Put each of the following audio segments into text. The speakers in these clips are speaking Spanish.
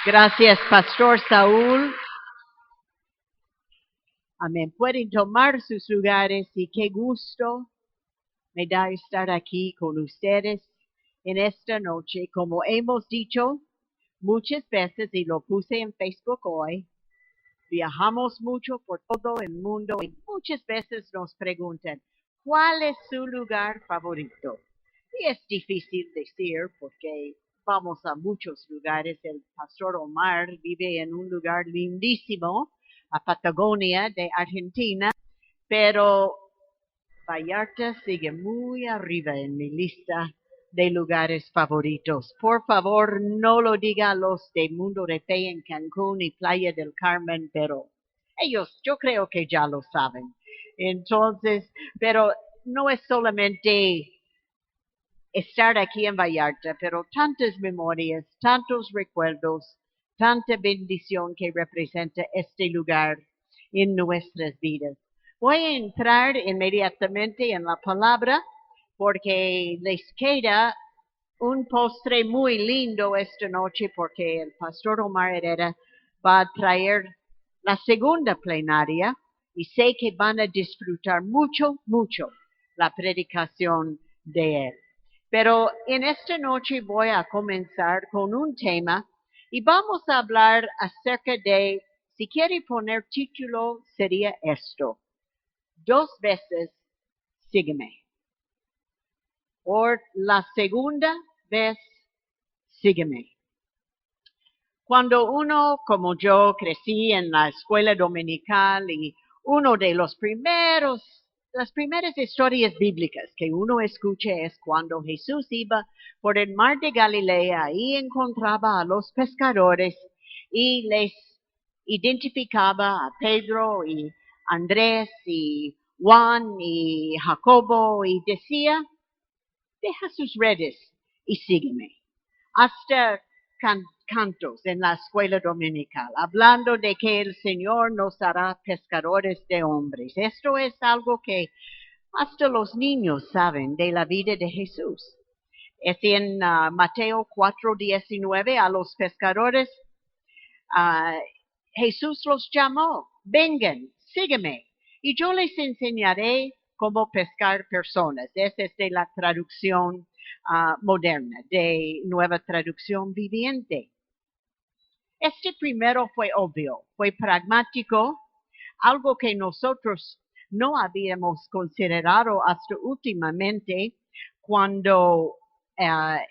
Gracias, Pastor Saúl. Amén. Pueden tomar sus lugares y qué gusto me da estar aquí con ustedes en esta noche. Como hemos dicho muchas veces y lo puse en Facebook hoy, viajamos mucho por todo el mundo y muchas veces nos preguntan, ¿cuál es su lugar favorito? Y es difícil decir porque vamos a muchos lugares. El pastor Omar vive en un lugar lindísimo, a Patagonia de Argentina, pero Vallarta sigue muy arriba en mi lista de lugares favoritos. Por favor, no lo diga a los de Mundo de Fe en Cancún y Playa del Carmen, pero ellos yo creo que ya lo saben. Entonces, pero no es solamente estar aquí en Vallarta, pero tantas memorias, tantos recuerdos, tanta bendición que representa este lugar en nuestras vidas. Voy a entrar inmediatamente en la palabra porque les queda un postre muy lindo esta noche porque el pastor Omar Herrera va a traer la segunda plenaria y sé que van a disfrutar mucho, mucho la predicación de él. Pero en esta noche voy a comenzar con un tema y vamos a hablar acerca de, si quiere poner título, sería esto. 2 veces sígueme. Por la segunda vez, sígueme. Cuando uno, como yo, crecí en la escuela dominical y uno de las primeras historias bíblicas que uno escucha es cuando Jesús iba por el mar de Galilea y encontraba a los pescadores y les identificaba a Pedro y Andrés y Juan y Jacobo y decía, deja sus redes y sígueme. Hasta cantos en la escuela dominical, hablando de que el Señor nos hará pescadores de hombres. Esto es algo que hasta los niños saben de la vida de Jesús. Es en Mateo 4:19 a los pescadores. Jesús los llamó, vengan, sígueme, y yo les enseñaré cómo pescar personas. Esa es de la traducción moderna, de Nueva Traducción Viviente. Este primero fue obvio, fue pragmático, algo que nosotros no habíamos considerado hasta últimamente cuando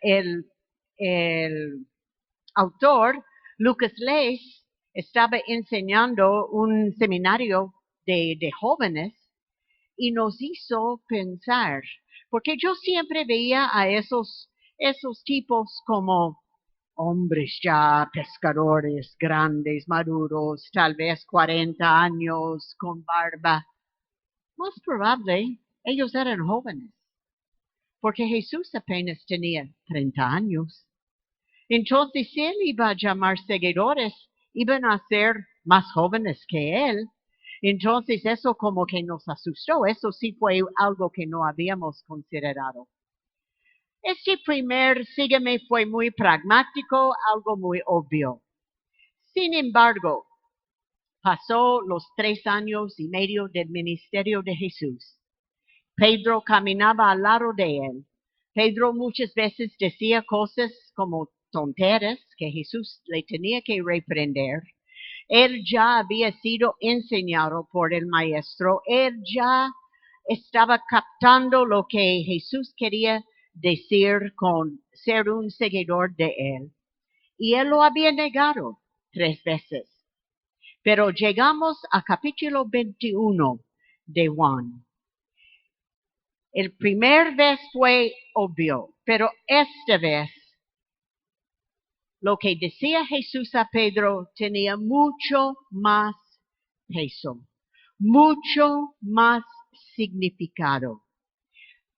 el autor, Lucas Leis, estaba enseñando un seminario de jóvenes y nos hizo pensar, porque yo siempre veía a esos tipos como hombres ya pescadores grandes, maduros, tal vez 40 años, con barba. Más probable, ellos eran jóvenes, porque Jesús apenas tenía 30 años. Entonces, si él iba a llamar seguidores, iban a ser más jóvenes que él. Entonces, eso como que nos asustó. Eso sí fue algo que no habíamos considerado. Este primer sígueme fue muy pragmático, algo muy obvio. Sin embargo, pasó los 3 años y medio del ministerio de Jesús. Pedro caminaba al lado de él. Pedro muchas veces decía cosas como tonteras que Jesús le tenía que reprender. Él ya había sido enseñado por el maestro. Él ya estaba captando lo que Jesús quería decir con ser un seguidor de él. Y él lo había negado 3 veces. Pero llegamos a capítulo 21 de Juan. El primer vez fue obvio, pero esta vez lo que decía Jesús a Pedro tenía mucho más peso, mucho más significado.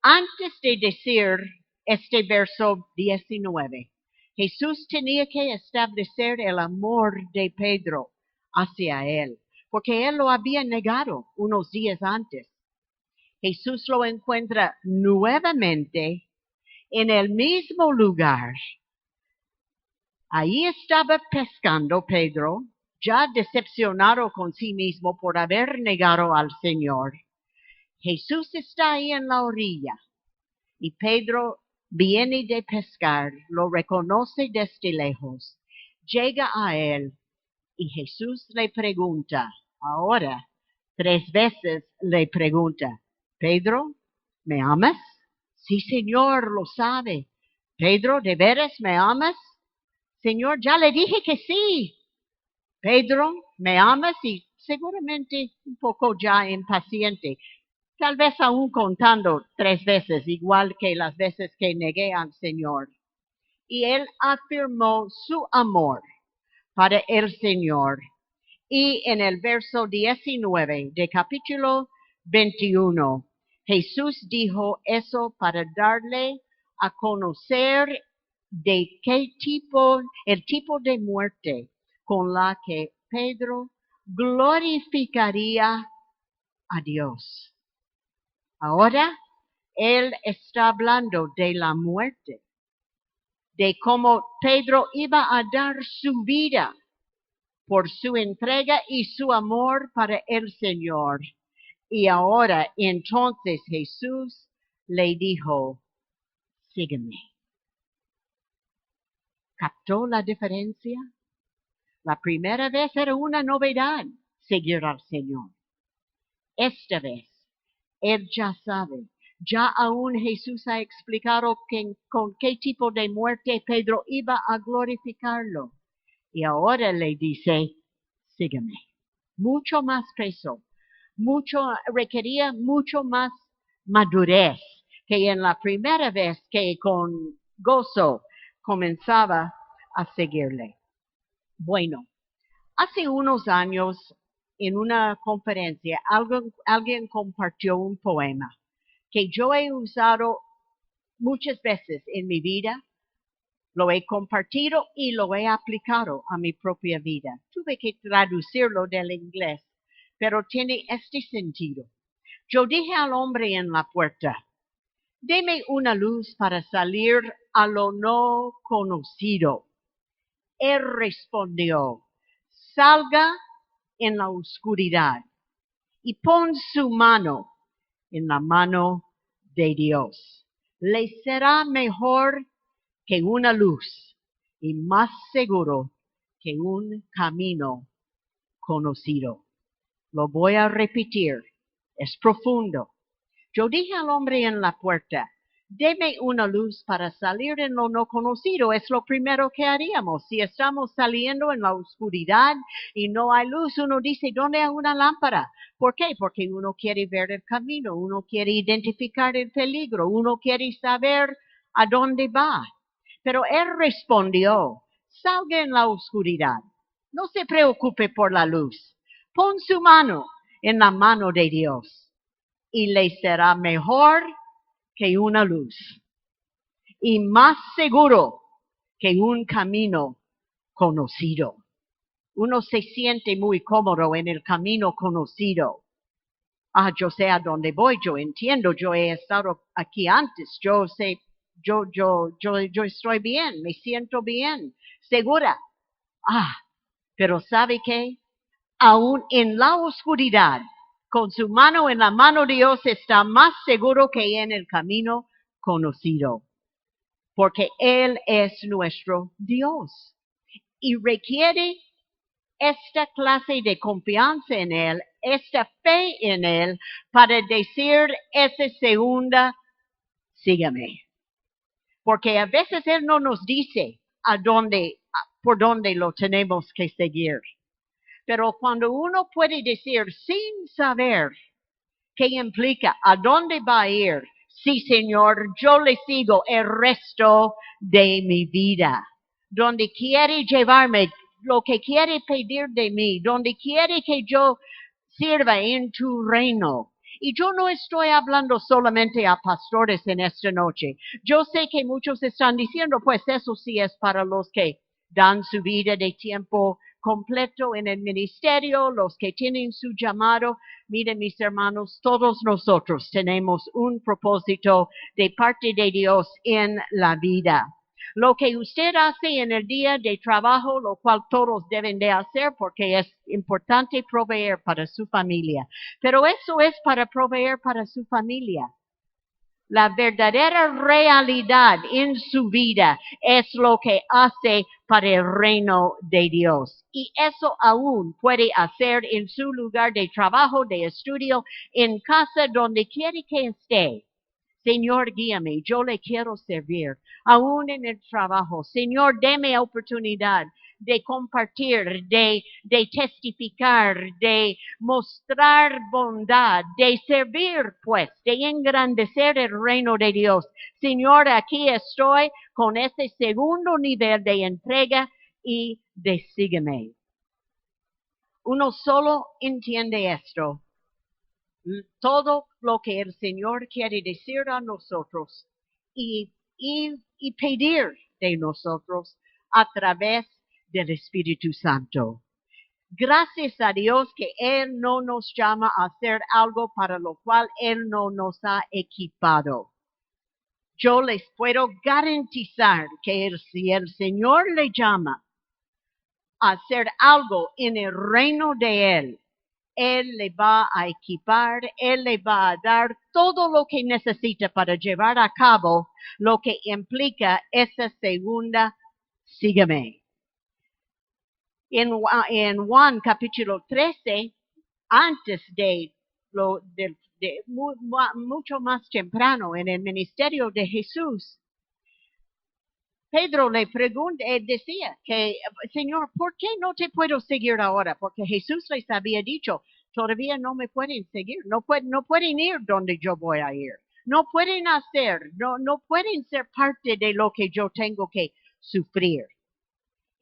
Antes de decir este verso 19, Jesús tenía que establecer el amor de Pedro hacia él, porque él lo había negado unos días antes. Jesús lo encuentra nuevamente en el mismo lugar Ahí estaba pescando Pedro, ya decepcionado con sí mismo por haber negado al Señor. Jesús está ahí en la orilla y Pedro viene de pescar, lo reconoce desde lejos, llega a él y Jesús le pregunta, ahora 3 veces le pregunta, Pedro, ¿me amas? Sí, Señor, lo sabe. Pedro, ¿de veras me amas? Señor, ya le dije que sí. Pedro, ¿me amas? Y seguramente un poco ya impaciente, tal vez aún contando 3 veces, igual que las veces que negué al Señor. Y él afirmó su amor para el Señor. Y en el verso 19 de capítulo 21, Jesús dijo eso para darle a conocer de qué tipo, el tipo de muerte con la que Pedro glorificaría a Dios. Ahora él está hablando de la muerte, de cómo Pedro iba a dar su vida por su entrega y su amor para el Señor. Y ahora entonces Jesús le dijo, sígueme. ¿Captó la diferencia? La primera vez era una novedad seguir al Señor. Esta vez, él ya sabe. Ya aún Jesús ha explicado con qué tipo de muerte Pedro iba a glorificarlo. Y ahora le dice, sígueme. Mucho más peso, requería mucho más madurez que en la primera vez que con gozo comenzaba a seguirle. Bueno, hace unos años en una conferencia alguien compartió un poema que yo he usado muchas veces en mi vida. Lo he compartido y lo he aplicado a mi propia vida. Tuve que traducirlo del inglés, pero tiene este sentido. Yo dije al hombre en la puerta, deme una luz para salir a lo no conocido. Él respondió, salga en la oscuridad y pon su mano en la mano de Dios. Le será mejor que una luz y más seguro que un camino conocido. Lo voy a repetir, es profundo. Yo dije al hombre en la puerta, deme una luz para salir en lo no conocido. Es lo primero que haríamos. Si estamos saliendo en la oscuridad y no hay luz, uno dice, ¿dónde hay una lámpara? ¿Por qué? Porque uno quiere ver el camino, uno quiere identificar el peligro, uno quiere saber a dónde va. Pero él respondió, salga en la oscuridad. No se preocupe por la luz. Pon su mano en la mano de Dios y le será mejor que una luz y más seguro que un camino conocido. Uno se siente muy cómodo en el camino conocido. Yo sé a dónde voy, yo entiendo, yo he estado aquí antes, yo sé, yo estoy bien, me siento bien, segura. Pero ¿sabe qué? Aún en la oscuridad, con su mano en la mano de Dios, está más seguro que en el camino conocido, porque Él es nuestro Dios y requiere esta clase de confianza en Él, esta fe en Él, para decir esa segunda, sígame. Porque a veces Él no nos dice por dónde lo tenemos que seguir. Pero cuando uno puede decir sin saber qué implica, a dónde va a ir, sí, Señor, yo le sigo el resto de mi vida. Donde quiere llevarme, lo que quiere pedir de mí, donde quiere que yo sirva en tu reino. Y yo no estoy hablando solamente a pastores en esta noche. Yo sé que muchos están diciendo, pues eso sí es para los que dan su vida de tiempo completo en el ministerio, los que tienen su llamado. Miren, mis hermanos, todos nosotros tenemos un propósito de parte de Dios en la vida. Lo que usted hace en el día de trabajo, lo cual todos deben de hacer porque es importante proveer para su familia. Pero eso es para proveer para su familia. La verdadera realidad en su vida es lo que hace para el reino de Dios. Y eso aún puede hacer en su lugar de trabajo, de estudio, en casa, donde quiere que esté. Señor, guíame, yo le quiero servir, aún en el trabajo. Señor, deme oportunidad de compartir, de testificar, de mostrar bondad, de servir, pues, de engrandecer el reino de Dios. Señor, aquí estoy con ese segundo nivel de entrega y de sígueme. Uno solo entiende esto. Todo lo que el Señor quiere decir a nosotros y pedir de nosotros a través del Espíritu Santo. Gracias a Dios que Él no nos llama a hacer algo para lo cual Él no nos ha equipado. Yo les puedo garantizar que si el Señor le llama a hacer algo en el reino de Él le va a equipar, Él le va a dar todo lo que necesita para llevar a cabo lo que implica esa segunda sígueme. En Juan capítulo 13, antes mucho más temprano en el ministerio de Jesús, Pedro le pregunta, decía que, Señor, ¿por qué no te puedo seguir ahora? Porque Jesús les había dicho, todavía no me pueden seguir, no pueden ir donde yo voy a ir, no pueden hacer, no pueden ser parte de lo que yo tengo que sufrir.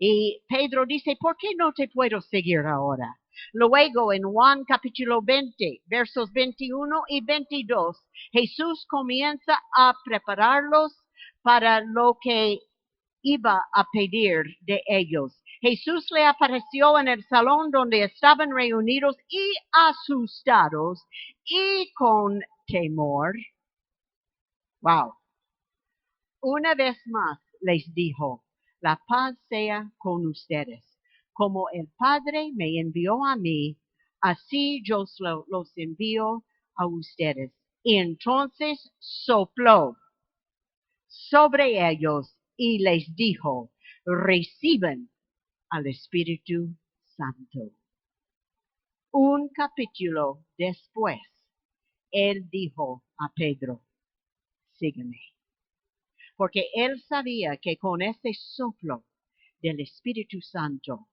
Y Pedro dice, ¿por qué no te puedo seguir ahora? Luego en Juan capítulo 20, versos 21 y 22, Jesús comienza a prepararlos para lo que iba a pedir de ellos. Jesús le apareció en el salón donde estaban reunidos y asustados y con temor. Wow. Una vez más les dijo, la paz sea con ustedes. Como el Padre me envió a mí, así yo los envío a ustedes. Y entonces sopló sobre ellos y les dijo, reciban al Espíritu Santo. Un capítulo después, él dijo a Pedro, sígueme. Porque él sabía que con ese soplo del Espíritu Santo,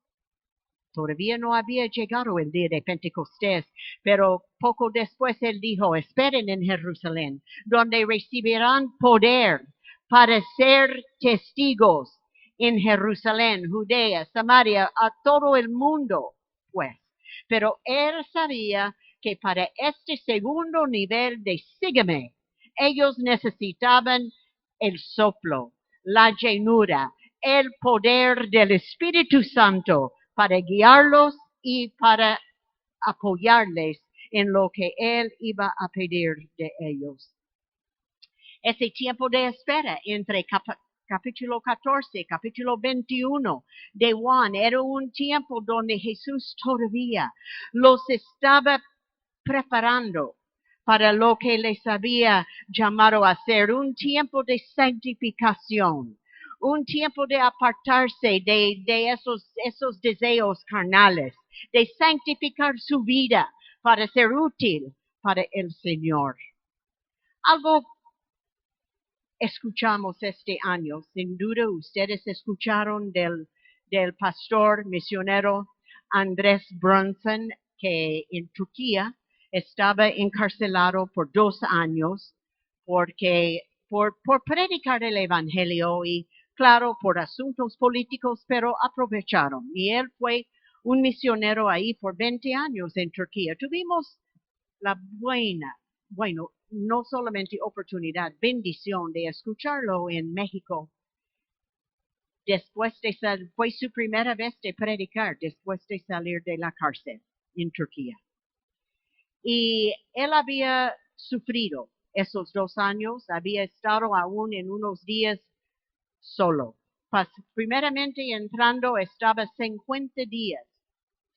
todavía no había llegado el día de Pentecostés, pero poco después él dijo, esperen en Jerusalén, donde recibirán poder para ser testigos en Jerusalén, Judea, Samaria, a todo el mundo, pues. Pero él sabía que para este segundo nivel de sígueme, ellos necesitaban el soplo, la llenura, el poder del Espíritu Santo para guiarlos y para apoyarles en lo que Él iba a pedir de ellos. Ese tiempo de espera entre capítulo 14, capítulo 21 de Juan era un tiempo donde Jesús todavía los estaba preparando para lo que les había llamado a hacer, un tiempo de santificación, un tiempo de apartarse de esos deseos carnales, de santificar su vida para ser útil para el Señor. Algo escuchamos este año, sin duda ustedes escucharon del pastor misionero Andrés Brunson, que en Turquía estaba encarcelado por 2 años porque por predicar el evangelio y claro por asuntos políticos, pero aprovecharon. Y él fue un misionero ahí por 20 años en Turquía. Tuvimos la no solamente oportunidad, bendición de escucharlo en México. Fue su primera vez de predicar después de salir de la cárcel en Turquía. Y él había sufrido esos 2 años, había estado aún en unos días solo. Primeramente entrando estaba 50 días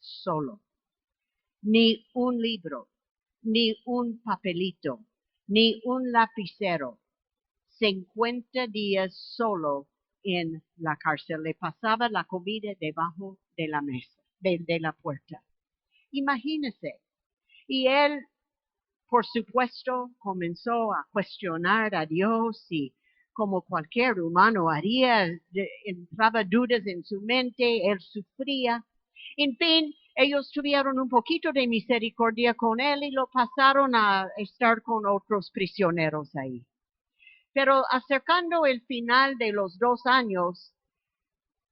solo. Ni un libro, ni un papelito, ni un lapicero. 50 días solo en la cárcel. Le pasaba la comida debajo de la mesa, de la puerta. Imagínese. Y él, por supuesto, comenzó a cuestionar a Dios y como cualquier humano haría, entraba dudas en su mente, él sufría. En fin, ellos tuvieron un poquito de misericordia con él y lo pasaron a estar con otros prisioneros ahí. Pero acercando el final de los 2 años,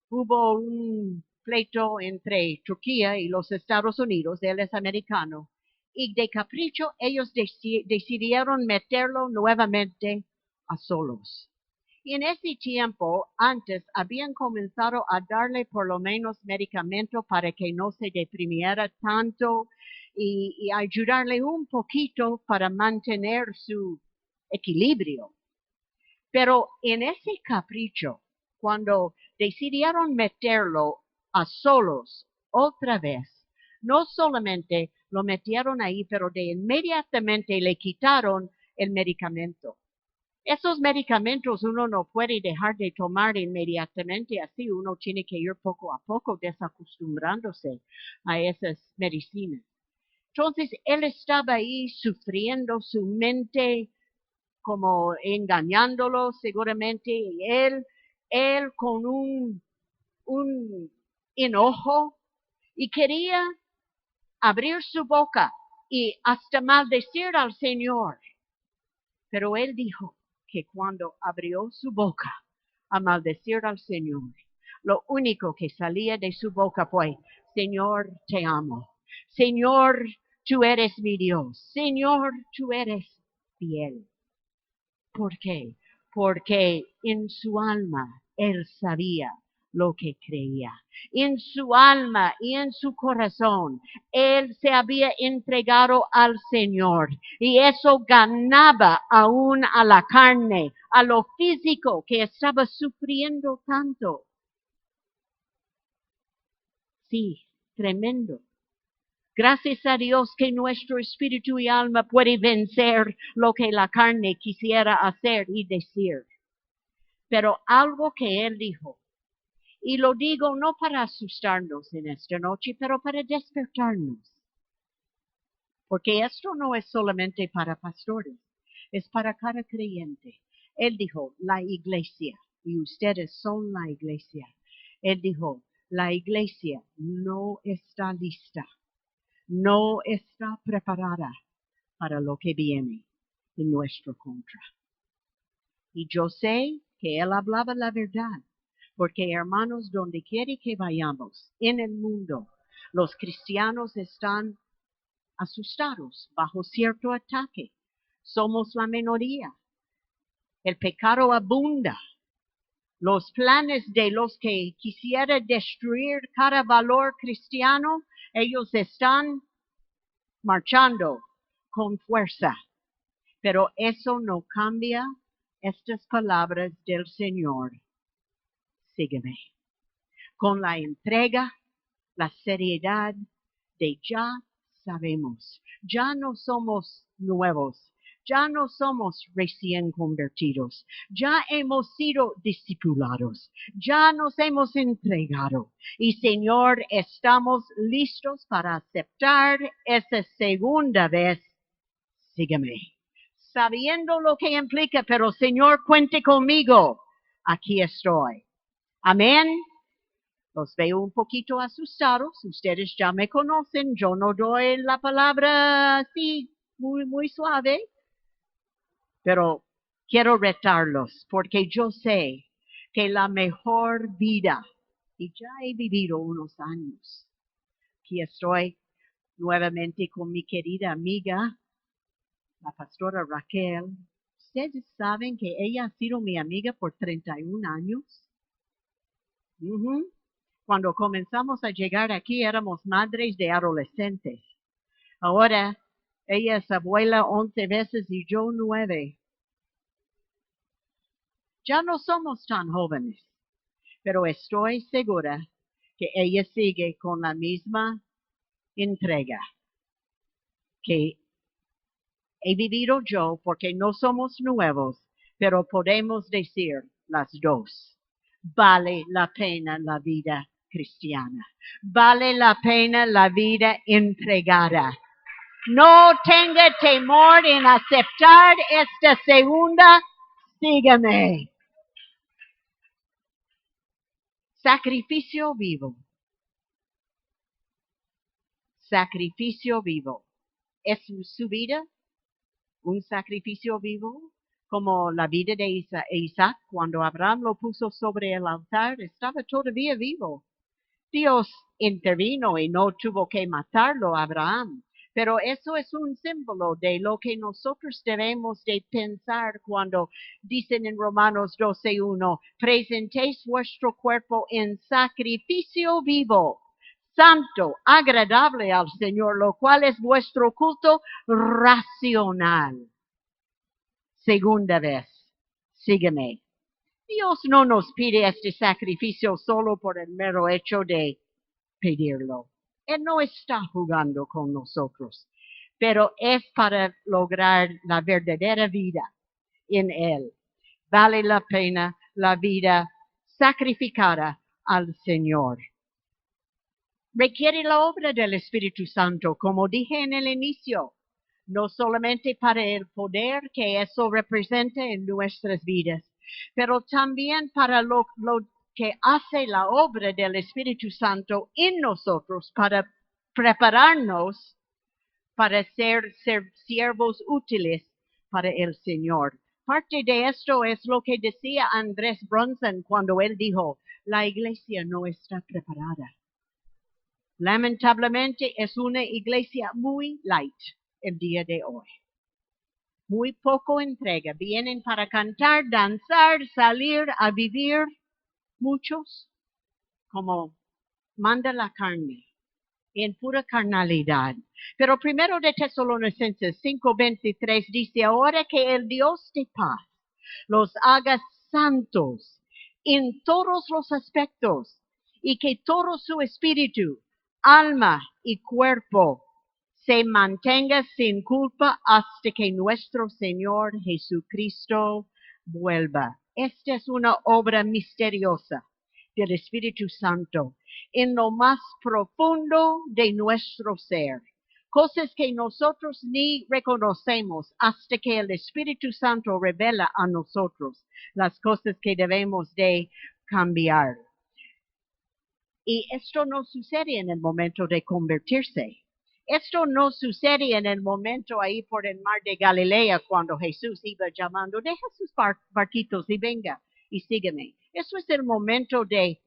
hubo un pleito entre Turquía y los Estados Unidos, él es americano, y de capricho ellos decidieron meterlo nuevamente a solos. Y en ese tiempo, antes, habían comenzado a darle por lo menos medicamento para que no se deprimiera tanto y ayudarle un poquito para mantener su equilibrio. Pero en ese capricho, cuando decidieron meterlo a solos otra vez, no solamente lo metieron ahí, pero de inmediatamente le quitaron el medicamento. Esos medicamentos uno no puede dejar de tomar inmediatamente, así uno tiene que ir poco a poco desacostumbrándose a esas medicinas. Entonces él estaba ahí sufriendo, su mente como engañándolo seguramente, y él con un enojo y quería abrir su boca y hasta maldecir al Señor. Pero él dijo que cuando abrió su boca a maldecir al Señor, lo único que salía de su boca fue, Señor, te amo. Señor, tú eres mi Dios. Señor, tú eres fiel. ¿Por qué? Porque en su alma él sabía lo que creía. En su alma y en su corazón él se había entregado al Señor y eso ganaba aún a la carne, a lo físico que estaba sufriendo tanto. Sí, tremendo. Gracias a Dios que nuestro espíritu y alma puede vencer lo que la carne quisiera hacer y decir. Pero algo que él dijo, y lo digo no para asustarnos en esta noche, pero para despertarnos. Porque esto no es solamente para pastores, es para cada creyente. Él dijo, la iglesia, y ustedes son la iglesia. Él dijo, la iglesia no está lista. No está preparada para lo que viene en nuestro contra. Y yo sé que él hablaba la verdad, porque hermanos, donde quiera que vayamos en el mundo, los cristianos están asustados bajo cierto ataque. Somos la minoría. El pecado abunda. Los planes de los que quisiera destruir cada valor cristiano, ellos están marchando con fuerza. Pero eso no cambia estas palabras del Señor. Sígueme. Con la entrega, la seriedad de ya sabemos. Ya no somos nuevos. Ya no somos recién convertidos. Ya hemos sido discipulados. Ya nos hemos entregado. Y Señor, estamos listos para aceptar esa segunda vez. Sígueme. Sabiendo lo que implica, pero Señor, cuente conmigo. Aquí estoy. Amén. Los veo un poquito asustados. Ustedes ya me conocen. Yo no doy la palabra así, muy suave. Pero quiero retarlos porque yo sé que la mejor vida, y ya he vivido unos años, aquí estoy nuevamente con mi querida amiga, la pastora Raquel. Ustedes saben que ella ha sido mi amiga por 31 años. Cuando comenzamos a llegar aquí éramos madres de adolescentes. Ahora ella es abuela 11 veces y yo 9. Ya no somos tan jóvenes, pero estoy segura que ella sigue con la misma entrega que he vivido yo, porque no somos nuevos, pero podemos decir las dos. Vale la pena la vida cristiana. Vale la pena la vida entregada. No tenga temor en aceptar esta segunda. Sígame. Sacrificio vivo. Sacrificio vivo. ¿Es su vida un sacrificio vivo? Como la vida de Isaac, cuando Abraham lo puso sobre el altar, estaba todavía vivo. Dios intervino y no tuvo que matarlo a Abraham. Pero eso es un símbolo de lo que nosotros debemos de pensar cuando dicen en Romanos 12:1, presentéis vuestro cuerpo en sacrificio vivo, santo, agradable al Señor, lo cual es vuestro culto racional. Segunda vez, sígueme. Dios no nos pide este sacrificio solo por el mero hecho de pedirlo. Él no está jugando con nosotros, pero es para lograr la verdadera vida en Él. Vale la pena la vida sacrificada al Señor. Requiere la obra del Espíritu Santo, como dije en el inicio, no solamente para el poder que eso representa en nuestras vidas, pero también para lo que hace la obra del Espíritu Santo en nosotros para prepararnos para ser siervos útiles para el Señor. Parte de esto es lo que decía Andrés Bronson cuando él dijo, la iglesia no está preparada. Lamentablemente es una iglesia muy light el día de hoy. Muy poco entrega. Vienen para cantar, danzar, salir a vivir. Muchos, como manda la carne, en pura carnalidad. Pero primero de Tesalonicenses 5:23 dice, ahora que el Dios de paz los haga santos en todos los aspectos y que todo su espíritu, alma y cuerpo se mantenga sin culpa hasta que nuestro Señor Jesucristo vuelva. Esta es una obra misteriosa del Espíritu Santo en lo más profundo de nuestro ser. Cosas que nosotros ni reconocemos hasta que el Espíritu Santo revela a nosotros las cosas que debemos de cambiar. Y esto no sucede en el momento de convertirse. Esto no sucede en el momento ahí por el mar de Galilea cuando Jesús iba llamando, deja sus barquitos y venga y sígueme. Eso es el momento de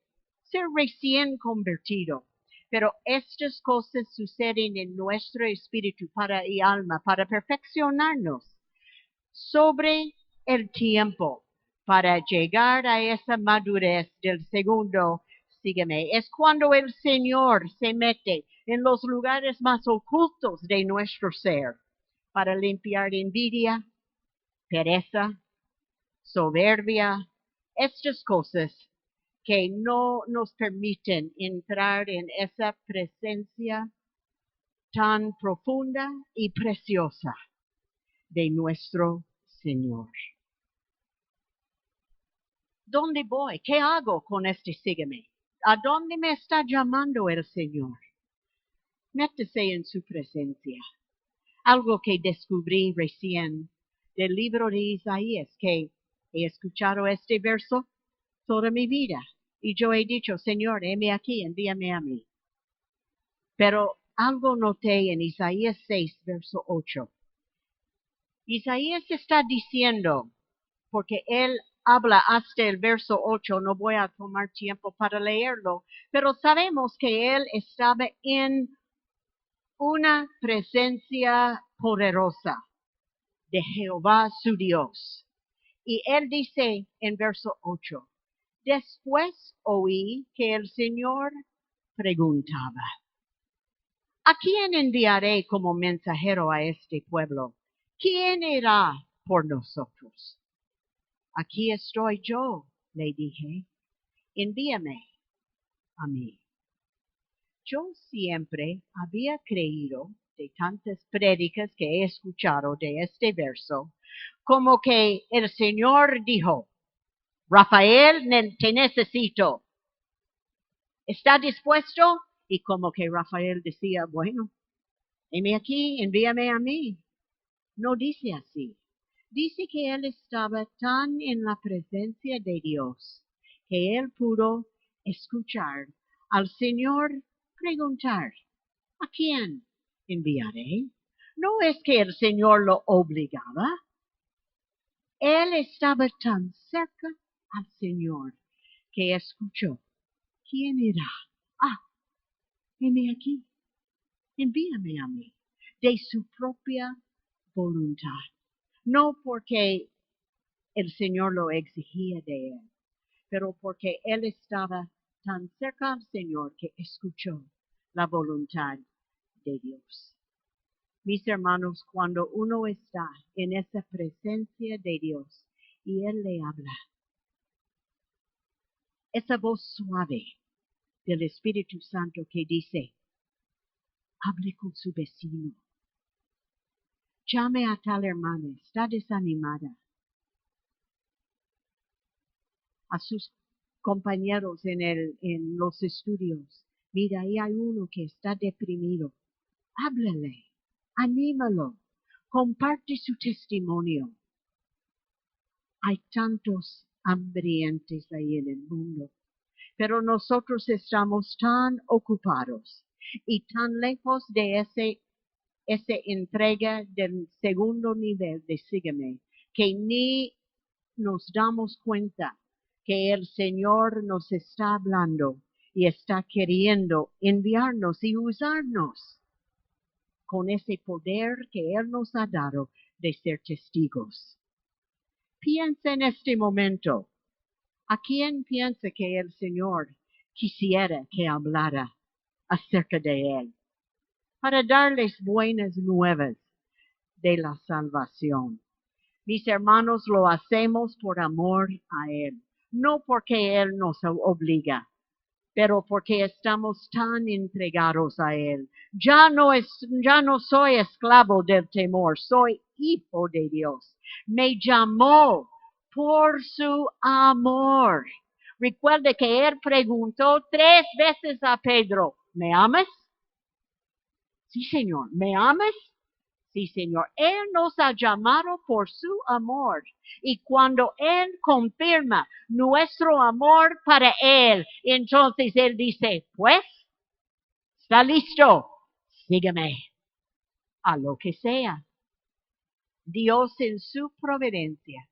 ser recién convertido. Pero estas cosas suceden en nuestro espíritu y alma para perfeccionarnos sobre el tiempo para llegar a esa madurez del segundo. Sígueme. Es cuando el Señor se mete en los lugares más ocultos de nuestro ser para limpiar envidia, pereza, soberbia, estas cosas que no nos permiten entrar en esa presencia tan profunda y preciosa de nuestro Señor. ¿Dónde voy? ¿Qué hago con este sígueme? ¿A dónde me está llamando el Señor? Métese en su presencia. Algo que descubrí recién del libro de Isaías, que he escuchado este verso toda mi vida. Y yo he dicho, Señor, heme aquí, envíame a mí. Pero algo noté en Isaías 6, verso 8. Isaías está diciendo, porque él habla hasta el verso 8, no voy a tomar tiempo para leerlo, pero sabemos que él estaba en una presencia poderosa de Jehová su Dios. Y él dice en verso 8, después oí que el Señor preguntaba, ¿a quién enviaré como mensajero a este pueblo? ¿Quién irá por nosotros? Aquí estoy yo, le dije, envíame a mí. Yo siempre había creído, de tantas prédicas que he escuchado de este verso, como que el Señor dijo, Rafael, te necesito. ¿Está dispuesto? Y como que Rafael decía, bueno, heme aquí, envíame a mí. No dice así. Dice que él estaba tan en la presencia de Dios que él pudo escuchar al Señor preguntar, ¿a quién enviaré? No es que el Señor lo obligaba. Él estaba tan cerca al Señor que escuchó, ¿quién irá? Ah, heme aquí, envíame a mí, de su propia voluntad. No porque el Señor lo exigía de él, pero porque él estaba tan cerca al Señor que escuchó la voluntad de Dios. Mis hermanos, cuando uno está en esa presencia de Dios y Él le habla, esa voz suave del Espíritu Santo que dice, hable con su vecino, llame a tal hermana, está desanimada, a sus compañeros en los estudios, mira, ahí hay uno que está deprimido, háblale, anímalo, comparte su testimonio. Hay tantos hambrientos ahí en el mundo, pero nosotros estamos tan ocupados y tan lejos de esa entrega del segundo nivel de sígueme, que ni nos damos cuenta que el Señor nos está hablando y está queriendo enviarnos y usarnos con ese poder que Él nos ha dado de ser testigos. Piensa en este momento. ¿A quién piensa que el Señor quisiera que hablara acerca de Él? Para darles buenas nuevas de la salvación. Mis hermanos, lo hacemos por amor a Él, no porque Él nos obliga, pero porque estamos tan entregados a Él. Ya no soy esclavo del temor, soy hijo de Dios. Me llamó por su amor. Recuerde que Él preguntó 3 veces a Pedro, ¿me amas? Sí, Señor, ¿me amas? Sí, Señor. Él nos ha llamado por su amor. Y cuando Él confirma nuestro amor para Él, entonces Él dice, pues, está listo, sígueme a lo que sea. Dios en su providencia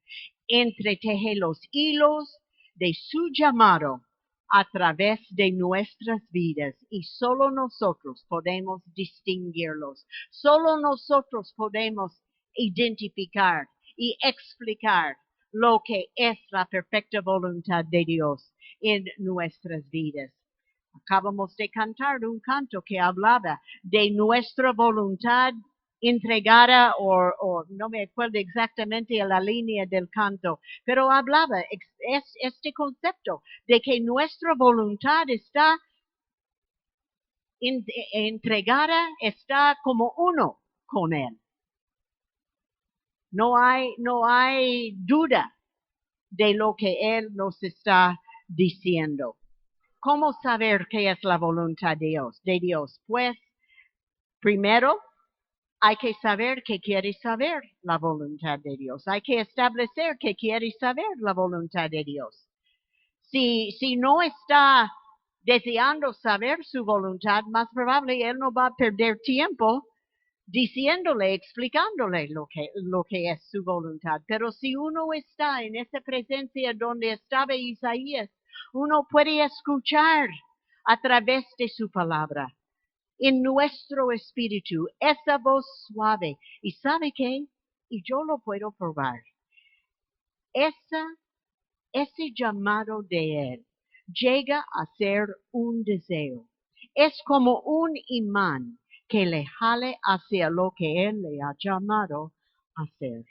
entreteje los hilos de su llamado a través de nuestras vidas y solo nosotros podemos distinguirlos. Solo nosotros podemos identificar y explicar lo que es la perfecta voluntad de Dios en nuestras vidas. Acabamos de cantar un canto que hablaba de nuestra voluntad entregada o no me acuerdo exactamente la línea del canto, pero hablaba este concepto de que nuestra voluntad está entregada, está como uno con Él. No hay duda de lo que Él nos está diciendo. ¿Cómo saber qué es la voluntad de Dios? Pues, primero, hay que saber que quiere saber la voluntad de Dios. Hay que establecer que quiere saber la voluntad de Dios. Si no está deseando saber su voluntad, más probable Él no va a perder tiempo diciéndole, explicándole lo que es su voluntad. Pero si uno está en esa presencia donde estaba Isaías, uno puede escuchar a través de su palabra, en nuestro espíritu, esa voz suave. ¿Y sabe qué? Y yo lo puedo probar. Ese llamado de Él llega a ser un deseo. Es como un imán que le jale hacia lo que Él le ha llamado a hacer.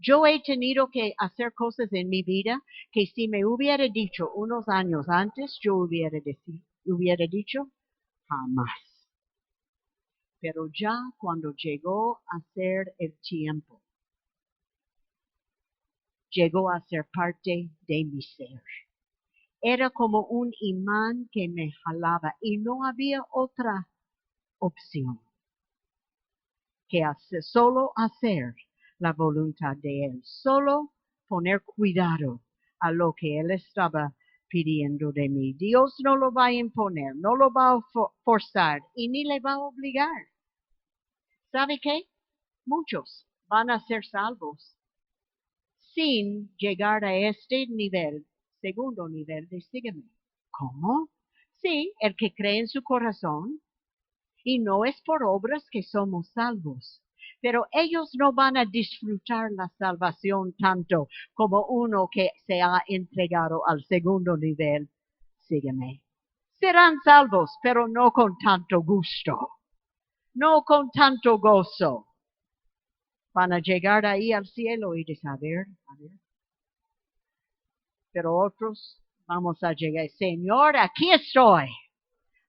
Yo he tenido que hacer cosas en mi vida que si me hubiera dicho unos años antes, yo hubiera dicho jamás. Pero ya cuando llegó a ser el tiempo, llegó a ser parte de mi ser. Era como un imán que me jalaba y no había otra opción que solo hacer la voluntad de Él, solo poner cuidado a lo que Él estaba pidiendo de mí. Dios no lo va a imponer, no lo va a forzar y ni le va a obligar. ¿Sabe qué? Muchos van a ser salvos sin llegar a este nivel, segundo nivel de sígueme. ¿Cómo? Sí, el que cree en su corazón, y no es por obras que somos salvos. Pero ellos no van a disfrutar la salvación tanto como uno que se ha entregado al segundo nivel. Sígueme. Serán salvos, pero no con tanto gusto, no con tanto gozo. Van a llegar ahí al cielo y decir, a ver. Pero otros vamos a llegar, Señor, aquí estoy,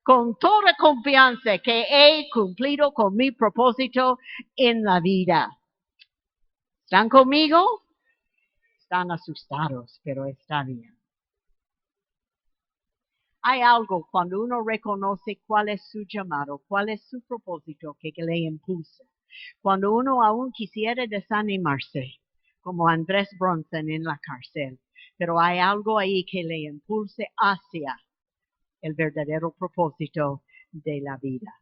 con toda confianza que he cumplido con mi propósito en la vida. ¿Están conmigo? Están asustados, pero está bien. Hay algo cuando uno reconoce cuál es su llamado, cuál es su propósito que le impulsa. Cuando uno aún quisiera desanimarse, como Andrés Bronson en la cárcel, pero hay algo ahí que le impulse hacia el verdadero propósito de la vida.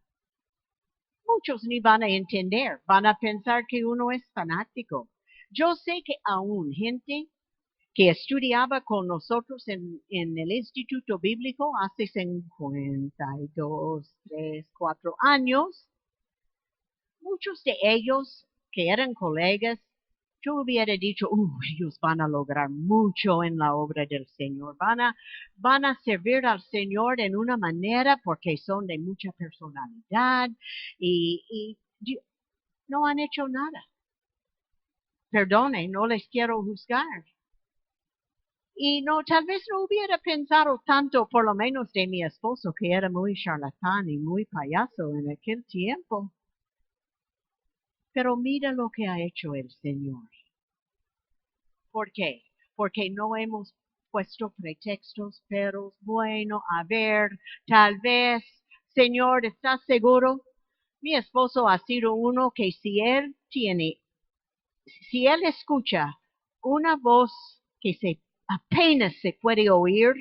Muchos ni van a entender, van a pensar que uno es fanático. Yo sé que aún gente que estudiaba con nosotros en el Instituto Bíblico hace 52, 3, 4 años, muchos de ellos que eran colegas, yo hubiera dicho, ellos van a lograr mucho en la obra del Señor, van a servir al Señor en una manera porque son de mucha personalidad y no han hecho nada. Perdone, no les quiero juzgar. Y no, tal vez no hubiera pensado tanto, por lo menos de mi esposo, que era muy charlatán y muy payaso en aquel tiempo. Pero mira lo que ha hecho el Señor. ¿Por qué? Porque no hemos puesto pretextos, pero bueno, a ver, tal vez, Señor, ¿estás seguro? Mi esposo ha sido uno que si él escucha una voz que apenas se puede oír,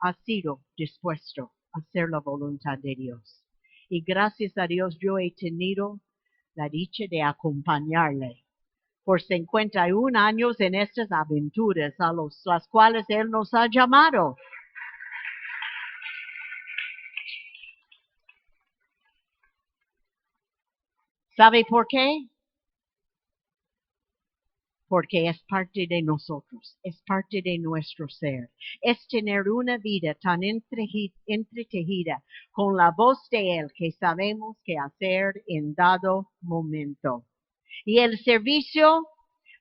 ha sido dispuesto a hacer la voluntad de Dios. Y gracias a Dios yo he tenido la dicha de acompañarle por 51 años en estas aventuras a las cuales Él nos ha llamado. ¿Sabe por qué? Porque es parte de nosotros, es parte de nuestro ser. Es tener una vida tan entretejida con la voz de Él que sabemos qué hacer en dado momento. Y el servicio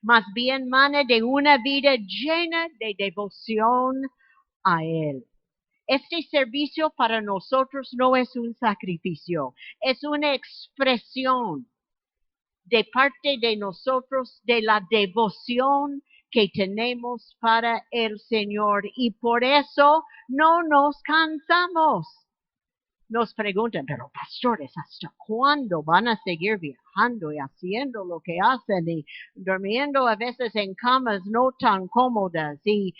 más bien mana de una vida llena de devoción a Él. Este servicio para nosotros no es un sacrificio, es una expresión de parte de nosotros de la devoción que tenemos para el Señor y por eso no nos cansamos. Nos preguntan, pero pastores, ¿hasta cuándo van a seguir viajando y haciendo lo que hacen y durmiendo a veces en camas no tan cómodas y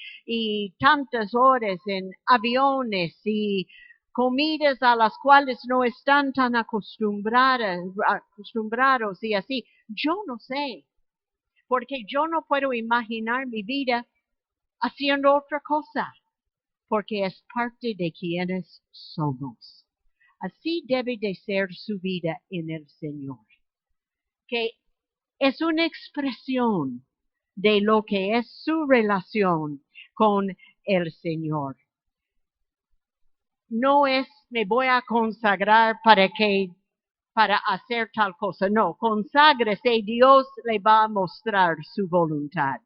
tantas horas en aviones y comidas a las cuales no están tan acostumbrados y así? Yo no sé, porque yo no puedo imaginar mi vida haciendo otra cosa, porque es parte de quienes somos. Así debe de ser su vida en el Señor, que es una expresión de lo que es su relación con el Señor. No es, me voy a consagrar para que para hacer tal cosa. No, conságrese y Dios le va a mostrar su voluntad.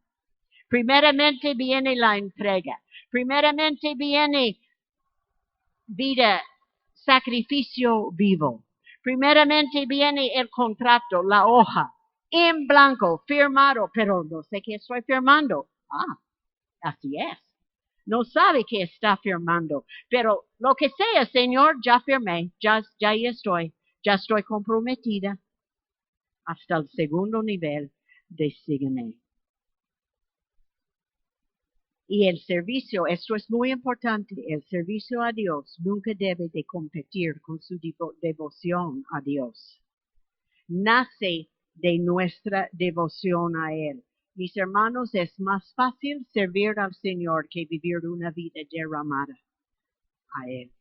Primeramente viene la entrega. Primeramente viene vida, sacrificio vivo. Primeramente viene el contrato, la hoja, en blanco, firmado, pero no sé qué estoy firmando. Ah, así es. No sabe qué está firmando, pero lo que sea, Señor, ya firmé, ya estoy comprometida hasta el segundo nivel de sígueme. Y el servicio, esto es muy importante, el servicio a Dios nunca debe de competir con su devoción a Dios. Nace de nuestra devoción a Él. Mis hermanos, es más fácil servir al Señor que vivir una vida derramada a Él.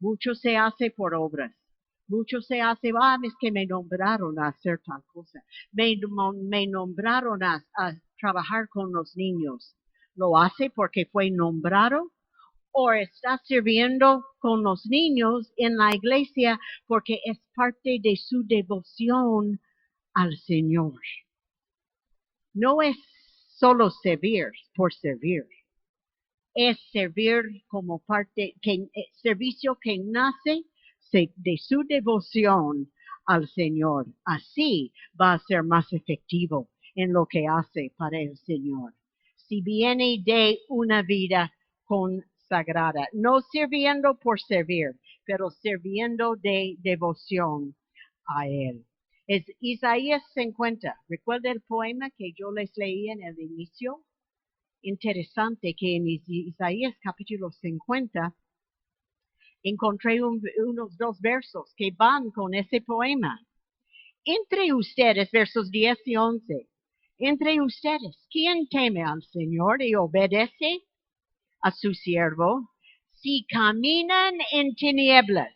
Mucho se hace por obras. Mucho se hace, es que me nombraron a hacer tal cosa. Me nombraron a trabajar con los niños. ¿Lo hace porque fue nombrado? ¿O está sirviendo con los niños en la iglesia porque es parte de su devoción al Señor? No es solo servir por servir. Es servir como parte, servicio que nace de su devoción al Señor. Así va a ser más efectivo en lo que hace para el Señor. Si viene de una vida consagrada, no sirviendo por servir, pero sirviendo de devoción a Él. Es Isaías 50. ¿Recuerda el poema que yo les leí en el inicio? Interesante que en Isaías capítulo 50 encontré unos dos versos que van con ese poema. Entre ustedes, versos 10 y 11, entre ustedes, ¿quién teme al Señor y obedece a su siervo? Si caminan en tinieblas,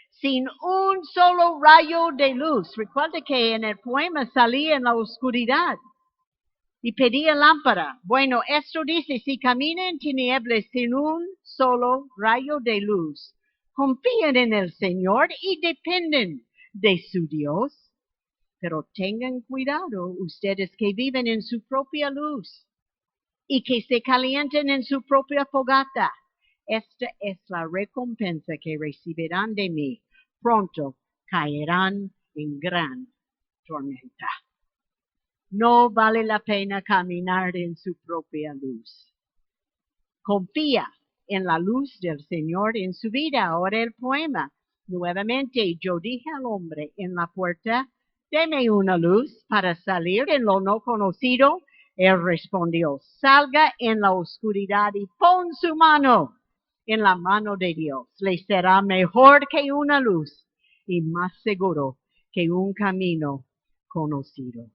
sin un solo rayo de luz. Recuerda que en el poema salía en la oscuridad y pedía lámpara. Bueno, esto dice, si caminan en tinieblas sin un solo rayo de luz, confíen en el Señor y dependen de su Dios. Pero tengan cuidado ustedes que viven en su propia luz y que se calienten en su propia fogata. Esta es la recompensa que recibirán de mí. Pronto caerán en gran tormenta. No vale la pena caminar en su propia luz. Confía en la luz del Señor en su vida. Ahora el poema. Nuevamente yo dije al hombre en la puerta, deme una luz para salir en lo no conocido. Él respondió, salga en la oscuridad y pon su mano en la mano de Dios. Le será mejor que una luz y más seguro que un camino conocido.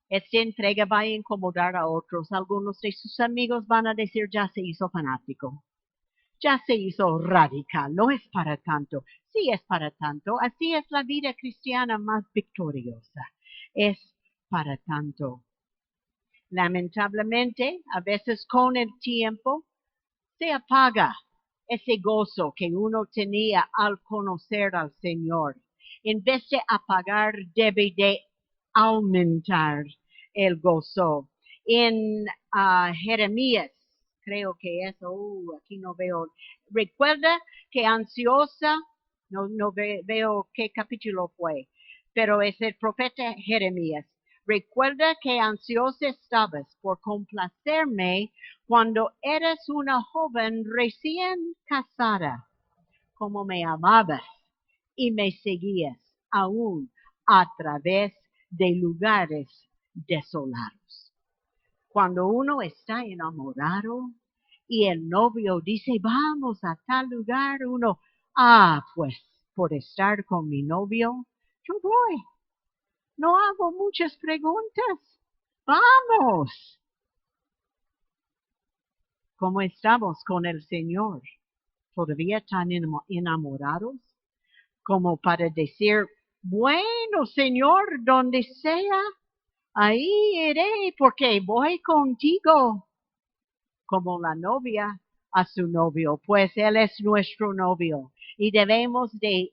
Esta entrega va a incomodar a otros. Algunos de sus amigos van a decir, ya se hizo fanático, ya se hizo radical, no es para tanto. Sí es para tanto, así es la vida cristiana más victoriosa. Es para tanto. Lamentablemente, a veces con el tiempo, se apaga ese gozo que uno tenía al conocer al Señor. En vez de apagar, debe de aumentar el gozo. En Jeremías, creo que es, aquí no veo. Recuerda que ansiosa, no veo qué capítulo fue, pero es el profeta Jeremías. Recuerda que ansiosa estabas por complacerme cuando eras una joven recién casada, como me amabas y me seguías aún a través de lugares desolados. Cuando uno está enamorado y el novio dice, vamos a tal lugar, uno, pues por estar con mi novio, yo voy. No hago muchas preguntas. Vamos. ¿Cómo estamos con el Señor? ¿Todavía tan enamorados? Como para decir, bueno, Señor, donde sea, ahí iré porque voy contigo. Como la novia a su novio, pues Él es nuestro novio. y debemos de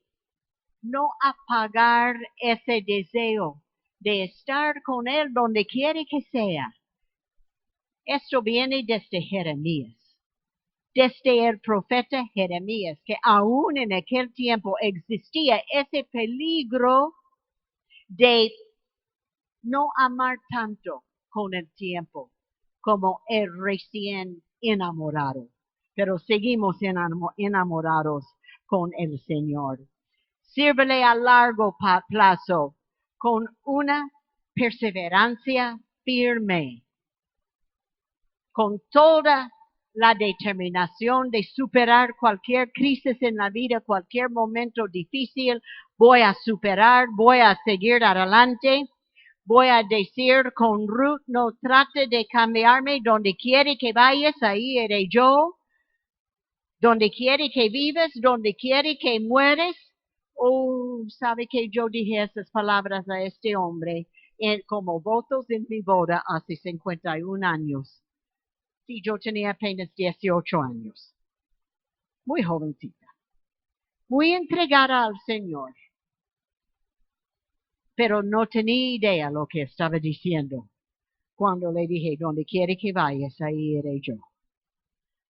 no apagar ese deseo de estar con Él donde quiere que sea. Esto viene desde Jeremías, desde el profeta Jeremías, que aún en aquel tiempo existía ese peligro de no amar tanto con el tiempo como el recién enamorado. Pero seguimos enamorados con el Señor. Sírvele a largo plazo con una perseverancia firme, con toda la determinación de superar cualquier crisis en la vida, cualquier momento difícil. Voy a superar, voy a seguir adelante. Voy a decir con Ruth, no trate de cambiarme, donde quiere que vayas, ahí iré yo. Donde quiere que vivas, donde quiere que mueres. Oh, sabe que yo dije esas palabras a este hombre como votos en mi boda hace 51 años. Sí, yo tenía apenas 18 años. Muy jovencita. Muy entregada al Señor. Pero no tenía idea lo que estaba diciendo. Cuando le dije, donde quiere que vayas, ahí iré yo.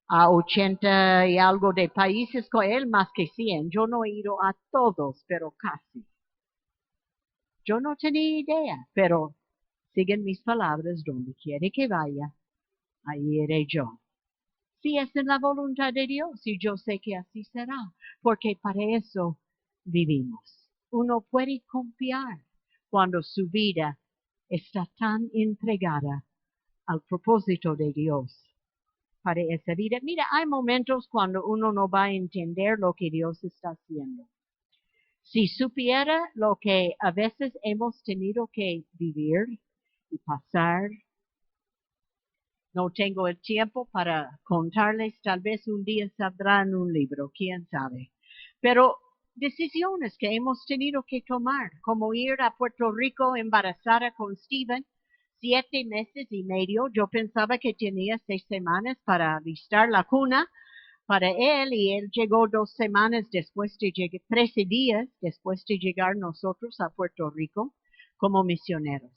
A 80 y algo de países con él, más que 100. Yo no he ido a todos, pero casi. Yo no tenía idea, pero siguen mis palabras, donde quiere que vaya, ahí iré yo. Si es en la voluntad de Dios, y yo sé que así será, porque para eso vivimos. Uno puede confiar cuando su vida está tan entregada al propósito de Dios para esa vida. Mira, hay momentos cuando uno no va a entender lo que Dios está haciendo. Si supiera lo que a veces hemos tenido que vivir y pasar, no tengo el tiempo para contarles, tal vez un día saldrá en un libro, quién sabe. Pero decisiones que hemos tenido que tomar, como ir a Puerto Rico embarazada con Steven, 7 meses y medio. Yo pensaba que tenía 6 semanas para alistar la cuna para él, y él llegó 2 semanas después de llegar, 13 días después de llegar nosotros a Puerto Rico como misioneros.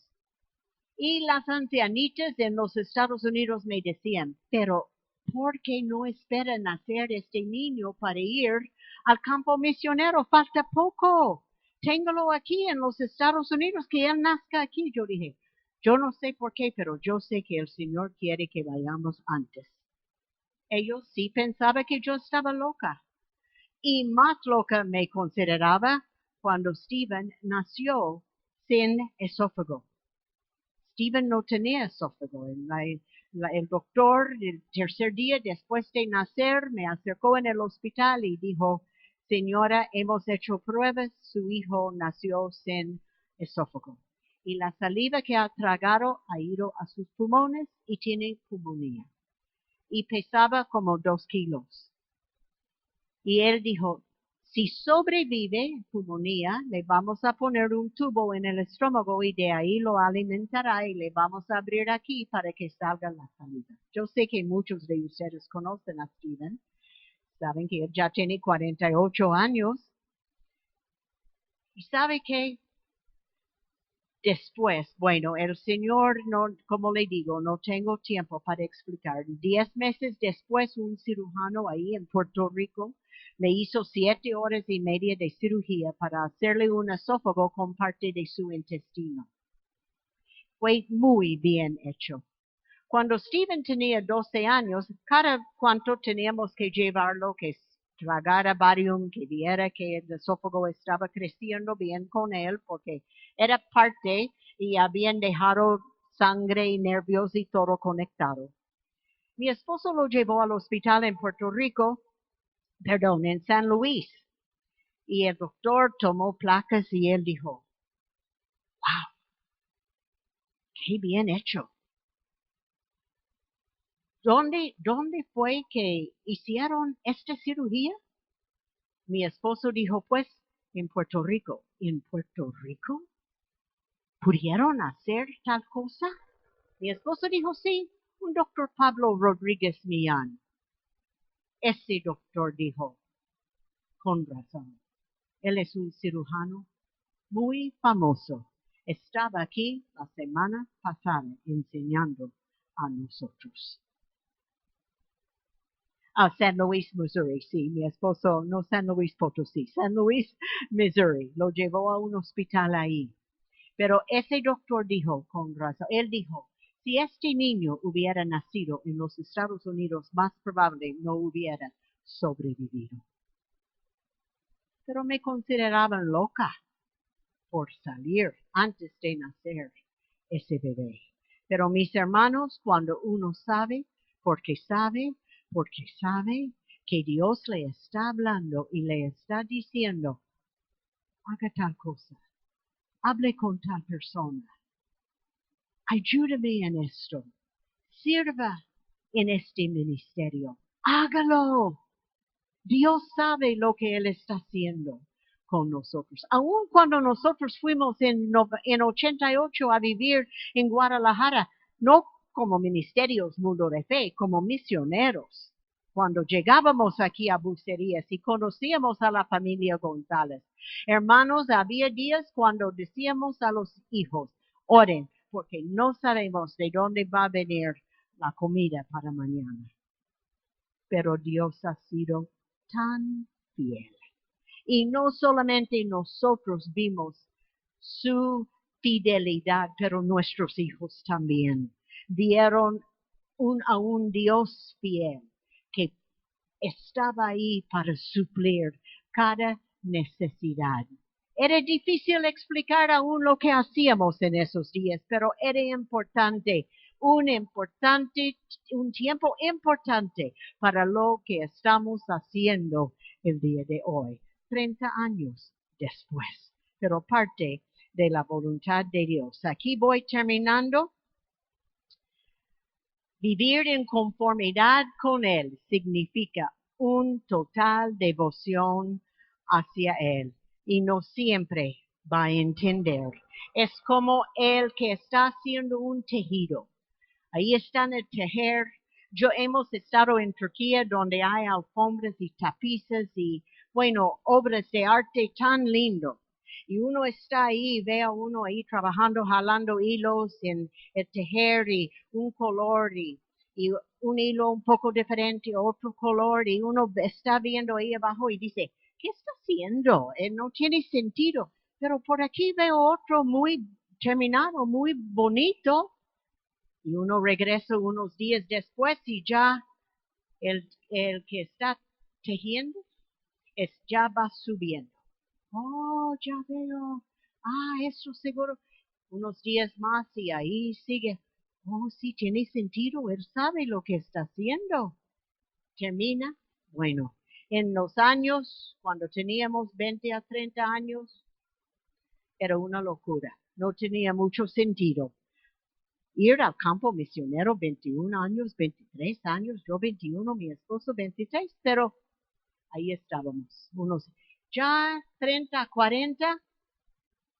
Y las ancianitas en los Estados Unidos me decían, pero ¿por qué no esperan nacer este niño para ir al campo misionero? Falta poco. Téngalo aquí en los Estados Unidos, que él nazca aquí. Yo dije, yo no sé por qué, pero yo sé que el Señor quiere que vayamos antes. Ellos sí pensaban que yo estaba loca. Y más loca me consideraba cuando Steven nació sin esófago. Steven no tenía esófago. El doctor, el tercer día después de nacer, me acercó en el hospital y dijo, señora, hemos hecho pruebas, su hijo nació sin esófago. Y la saliva que ha tragado ha ido a sus pulmones y tiene pulmonía. Y pesaba como 2 kilos. Y él dijo, si sobrevive pulmonía, le vamos a poner un tubo en el estómago y de ahí lo alimentará y le vamos a abrir aquí para que salga la saliva. Yo sé que muchos de ustedes conocen a Steven, saben que él ya tiene 48 años. Y sabe que después, bueno, el Señor, no, como le digo, no tengo tiempo para explicar. 10 meses después, un cirujano ahí en Puerto Rico le hizo 7 horas y media de cirugía para hacerle un esófago con parte de su intestino. Fue muy bien hecho. Cuando Steven tenía 12 años, cada cuanto teníamos que llevarlo, que tragara Valium, que viera que el esófago estaba creciendo bien con él, porque era parte y habían dejado sangre y nervios y todo conectado. Mi esposo lo llevó al hospital en Puerto Rico, en San Luis, y el doctor tomó placas y él dijo, wow, qué bien hecho. ¿Dónde fue que hicieron esta cirugía? Mi esposo dijo, pues, en Puerto Rico. ¿En Puerto Rico? ¿Pudieron hacer tal cosa? Mi esposo dijo, sí, un doctor Pablo Rodríguez Millán. Ese doctor dijo, con razón. Él es un cirujano muy famoso. Estaba aquí la semana pasada enseñando a nosotros. San Luis, Missouri, sí, mi esposo, no San Luis Potosí, San Luis, Missouri, lo llevó a un hospital ahí. Pero ese doctor dijo con razón, él dijo, si este niño hubiera nacido en los Estados Unidos, más probable no hubiera sobrevivido. Pero me consideraban loca por salir antes de nacer ese bebé. Pero mis hermanos, cuando uno sabe que Dios le está hablando y le está diciendo, haga tal cosa, hable con tal persona, ayúdame en esto, sirva en este ministerio, hágalo. Dios sabe lo que Él está haciendo con nosotros. Aun cuando nosotros fuimos en 88 a vivir en Guadalajara, no como ministerios Mundo de Fe, como misioneros. Cuando llegábamos aquí a Bucerías y conocíamos a la familia González. Hermanos, había días cuando decíamos a los hijos, oren, porque no sabemos de dónde va a venir la comida para mañana. Pero Dios ha sido tan fiel. Y no solamente nosotros vimos su fidelidad, pero nuestros hijos también vieron a un Dios fiel que estaba ahí para suplir cada necesidad. Era difícil explicar aún lo que hacíamos en esos días, pero era importante, un tiempo importante para lo que estamos haciendo el día de hoy, 30 años después, pero parte de la voluntad de Dios. Aquí voy terminando. Vivir en conformidad con Él significa un total devoción hacia Él y no siempre va a entender. Es como el que está haciendo un tejido. Ahí están el tejer. Hemos estado en Turquía donde hay alfombras y tapices y, bueno, obras de arte tan lindo. Y uno está ahí, ve a uno ahí trabajando, jalando hilos en el tejer y un color y un hilo un poco diferente, otro color, y uno está viendo ahí abajo y dice, ¿qué está haciendo? No tiene sentido. Pero por aquí veo otro muy terminado, muy bonito. Y uno regresa unos días después y ya el que está tejiendo ya va subiendo. Oh, ya veo. Eso seguro. Unos días más y ahí sigue. Oh, sí, tiene sentido. Él sabe lo que está haciendo. Termina. Bueno, en los años, cuando teníamos 20 a 30 años, era una locura. No tenía mucho sentido. Ir al campo misionero, 21 años, 23 años, yo 21, mi esposo 23, pero ahí estábamos, unos ya 30, 40,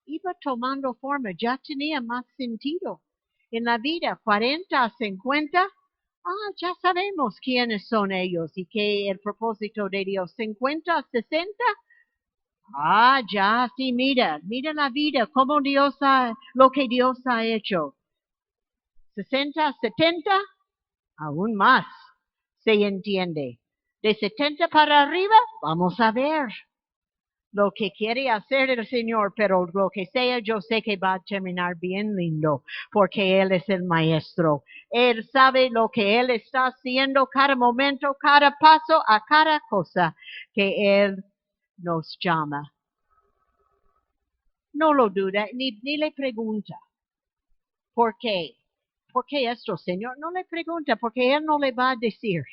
iba tomando forma, ya tenía más sentido. En la vida, 40 a 50, ya sabemos quiénes son ellos y qué el propósito de Dios. 50 a 60, ya, sí, mira la vida, cómo lo que Dios ha hecho. 60, 70, aún más se entiende. De 70 para arriba, vamos a ver lo que quiere hacer el Señor, pero lo que sea, yo sé que va a terminar bien lindo, porque Él es el Maestro. Él sabe lo que Él está haciendo cada momento, cada paso, a cada cosa que Él nos llama. No lo duda, ni le pregunta. ¿Por qué? ¿Por qué esto, Señor? No le pregunta, porque Él no le va a decir.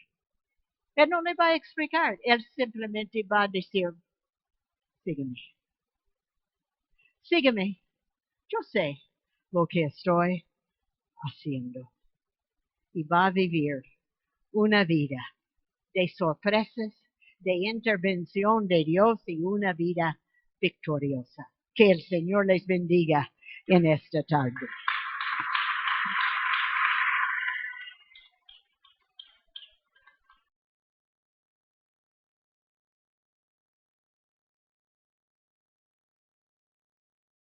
Él no le va a explicar. Él simplemente va a decir, sígueme. Sígueme. Yo sé lo que estoy haciendo. Y va a vivir una vida de sorpresas, de intervención de Dios y una vida victoriosa. Que el Señor les bendiga en esta tarde.